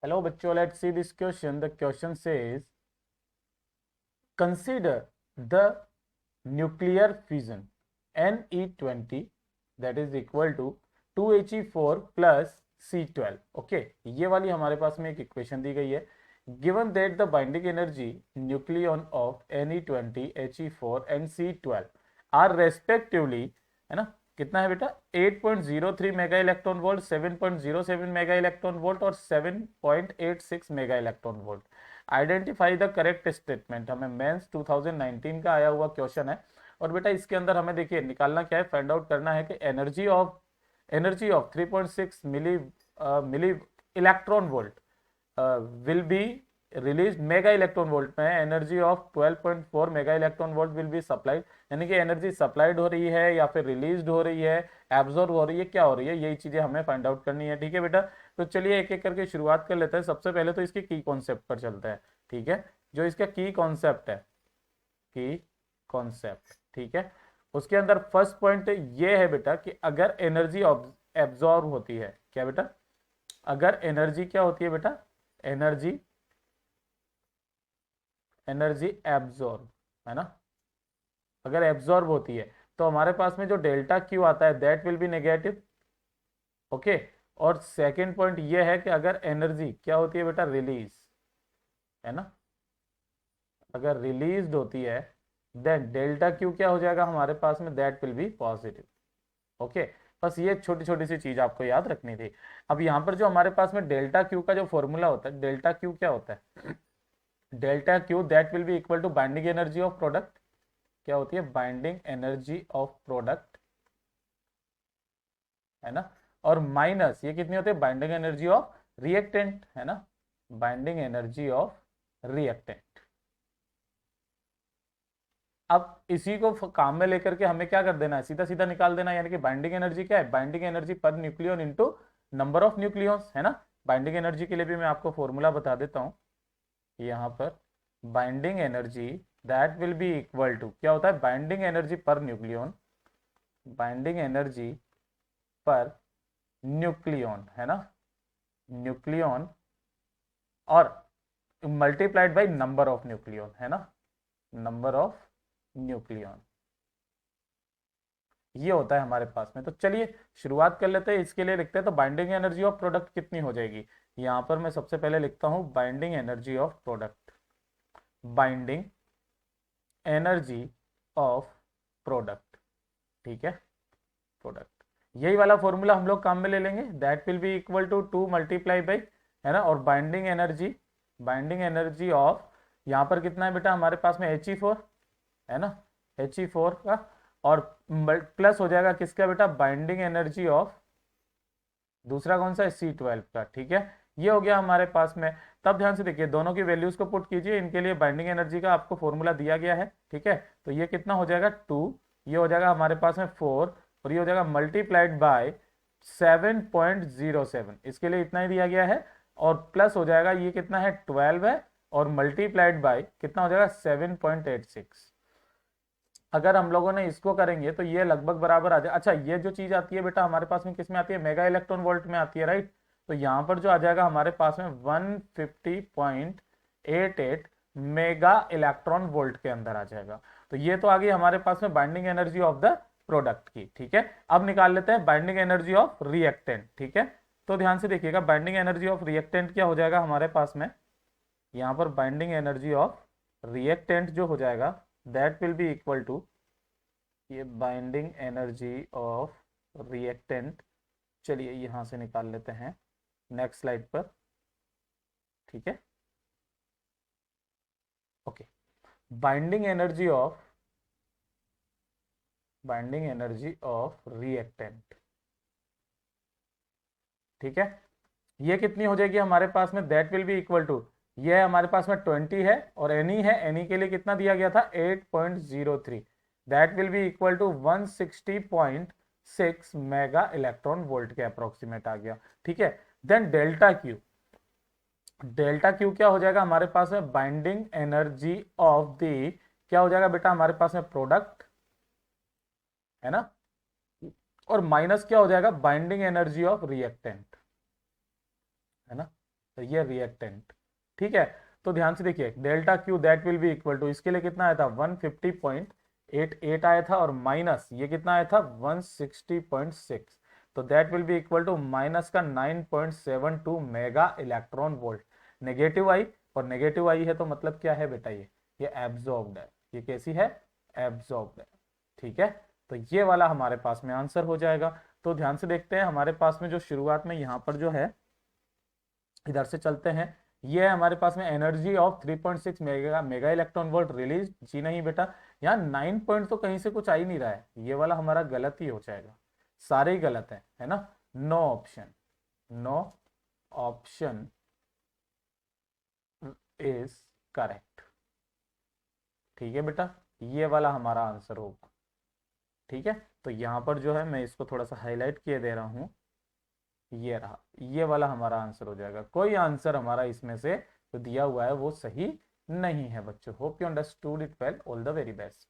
Hello, bachcho. Let's see this question. The question says, consider the nuclear fission Ne20 that is equal to 2He4 plus C12. Okay, ये वाली हमारे पास में एक equation दी गई है. Given that the binding energy nucleon of Ne20, He4 and C12 are respectively, है ना, कितना है बेटा, 8.03 mega electron volt, 7.07 mega electron volt और 7.86 mega electron volt. Identify the correct statement. हमें मेंस 2019 का आया हुआ क्वेश्चन है. और बेटा इसके अंदर हमें देखिए निकालना क्या है, फाइंड आउट करना है कि energy of 3.6 milli electron volt will be release mega electron volt में. Energy of 12.4 mega electron volt will be supplied, यानी कि एनर्जी सप्लाइड हो रही है या फिर रिलीज हो रही है, एब्जॉर्ब हो रही है, क्या हो रही है, यही चीजें हमें फाइंड आउट करनी है. ठीक है बेटा, तो चलिए एक एक करके शुरुआत कर लेते हैं. सबसे पहले तो इसके की कॉन्सेप्ट पर चलते हैं. ठीक है, जो इसका की कॉन्सेप्ट है, की कॉन्सेप्ट, ठीक है, उसके अंदर फर्स्ट पॉइंट ये है बेटा कि अगर एनर्जी एब्जॉर्ब होती है, क्या बेटा, अगर एनर्जी क्या होती है बेटा, एनर्जी एनर्जी एब्जॉर्ब, है ना, अगर एब्जॉर्ब होती है तो हमारे पास में जो डेल्टा क्यू आता है that will B negative. Okay, और सेकंड पॉइंट ये है कि अगर एनर्जी क्या होती है बेटा, रिलीज, है ना, अगर रिलीज होती है देन डेल्टा क्यू क्या हो जाएगा हमारे पास में, that will B positive. Okay, बस ये छोटी छोटी सी चीज आपको याद रखनी थी. अब यहाँ पर जो हमारे पास में डेल्टा क्यू का जो फॉर्मूला होता है, डेल्टा क्यू क्या होता है, delta Q that will be equal to binding energy of product. क्या होती है, बाइंडिंग एनर्जी ऑफ प्रोडक्ट, है ना, और माइनस ये कितनी होती है, बाइंडिंग एनर्जी ऑफ रिएक्टेंट, है ना, बाइंडिंग एनर्जी ऑफ रिएक्टेंट. अब इसी को काम में लेकर के हमें क्या कर देना है, सीधा सीधा निकाल देना है. यानी कि बाइंडिंग एनर्जी क्या है, binding energy per nucleon into number of nucleons, है ना. बाइंडिंग एनर्जी के लिए भी मैं आपको फॉर्मूला बता देता हूं. यहाँ पर binding energy that will be equal to, क्या होता है, binding energy per nucleon, binding energy per nucleon, है ना, न्यूक्लियन, और multiplied by number of nucleon, है ना, नंबर ऑफ न्यूक्लियन. ये होता है हमारे पास में. तो चलिए शुरुआत कर लेते हैं. इसके लिए लिखते हैं तो बाइंडिंग एनर्जी ऑफ प्रोडक्ट कितनी हो जाएगी, यहां पर मैं सबसे पहले लिखता हूं binding energy of product, binding energy of product, ठीक है, प्रोडक्ट. यही वाला फॉर्मूला हम लोग काम में ले लेंगे, that will be equal to 2 multiply by, है ना, और बाइंडिंग एनर्जी ऑफ, यहां पर कितना है बेटा हमारे पास में He4, है ना, He4 का, और प्लस हो जाएगा किसका बेटा, बाइंडिंग एनर्जी ऑफ दूसरा कौन सा है, C12 का. ठीक है, ये हो गया हमारे पास में. तब ध्यान से देखिए दोनों की वैल्यूज को पुट कीजिए. इनके लिए बाइंडिंग एनर्जी का आपको फॉर्मूला दिया गया है. ठीक है, तो ये कितना हो जाएगा 2, ये हो जाएगा हमारे पास में 4, और ये हो जाएगा मल्टीप्लाइड बाय 7.07, इसके लिए इतना ही दिया गया है. और प्लस हो जाएगा ये कितना है 12 है, और मल्टीप्लाइड बाय कितना हो जाएगा 7.86. अगर हम लोगों ने इसको करेंगे तो ये लगभग बराबर आ जाए. अच्छा, ये जो चीज आती है बेटा हमारे पास में किस में आती है, मेगा इलेक्ट्रॉन वोल्ट में आती है, राइट. तो यहां पर जो आ जाएगा हमारे पास में 150.88 मेगा इलेक्ट्रॉन वोल्ट के अंदर आ जाएगा. तो ये तो आ गई हमारे पास में binding energy of the product की. ठीक है, अब निकाल लेते हैं बाइंडिंग एनर्जी ऑफ रिएक्टेंट. ठीक है, तो ध्यान से देखिएगा बाइंडिंग एनर्जी ऑफ रिएक्टेंट क्या हो जाएगा हमारे पास में, यहाँ पर बाइंडिंग एनर्जी ऑफ रिएक्टेंट जो हो जाएगा that will be equal to, ये बाइंडिंग एनर्जी ऑफ रिएक्टेंट, चलिए यहां से निकाल लेते हैं नेक्स्ट स्लाइड पर. ठीक है, okay, binding energy of reactant. ठीक है, ये कितनी हो जाएगी हमारे पास में, that will be equal to, ये है हमारे पास में 20 है, और एनी है, एनी के लिए कितना दिया गया था 8.03, that will be equal to 160.6 mega electron volt के अप्रोक्सीमेट आ गया. ठीक है, then delta Q, delta Q क्या हो जाएगा हमारे पास में, बाइंडिंग एनर्जी ऑफ द, क्या हो जाएगा बेटा हमारे पास में प्रोडक्ट, है ना, और माइनस क्या हो जाएगा बाइंडिंग एनर्जी ऑफ रिएक्टेंट, है ना. तो ये रिएक्टेंट, ठीक है। तो ध्यान से देखिए, delta Q that will be equal to, इसके लिए कितना आया था 150.88 आया था, और माइनस ये कितना आया था 160.6, तो that will be equal to minus का 9.72 मेगा इलेक्ट्रॉन वोल्ट। नेगेटिव आई, और नेगेटिव आई है तो मतलब क्या है बेटा, ये एब्जॉर्ब्ड है, ये कैसी है, एब्जॉर्ब्ड है, ठीक है। तो ये वाला हमारे पास में आंसर हो जाएगा। तो ध्यान से देखते हैं हमारे पास में जो शुरुआत में यहाँ पर जो है, इधर से चलते हैं, ये है हमारे पास में energy of 3.6 mega electron volt release, जी नहीं बेटा, यहाँ 9 पॉइंट तो कहीं से कुछ आ ही नहीं रहा है, ये वाला हमारा गलत ही हो जाएगा, सारे ही गलत है ना। No option, no option is correct, ठीक है बेटा, ये वाला हमारा आंसर होगा, ठीक है। तो यहाँ पर जो है मैं इसको थोड़ा सा हाईलाइट किए दे रहा हूँ, ये रहा, ये वाला हमारा आंसर हो जाएगा। कोई आंसर हमारा इसमें से जो दिया हुआ है वो सही नहीं है बच्चों। Hope you understood it well, all the very best.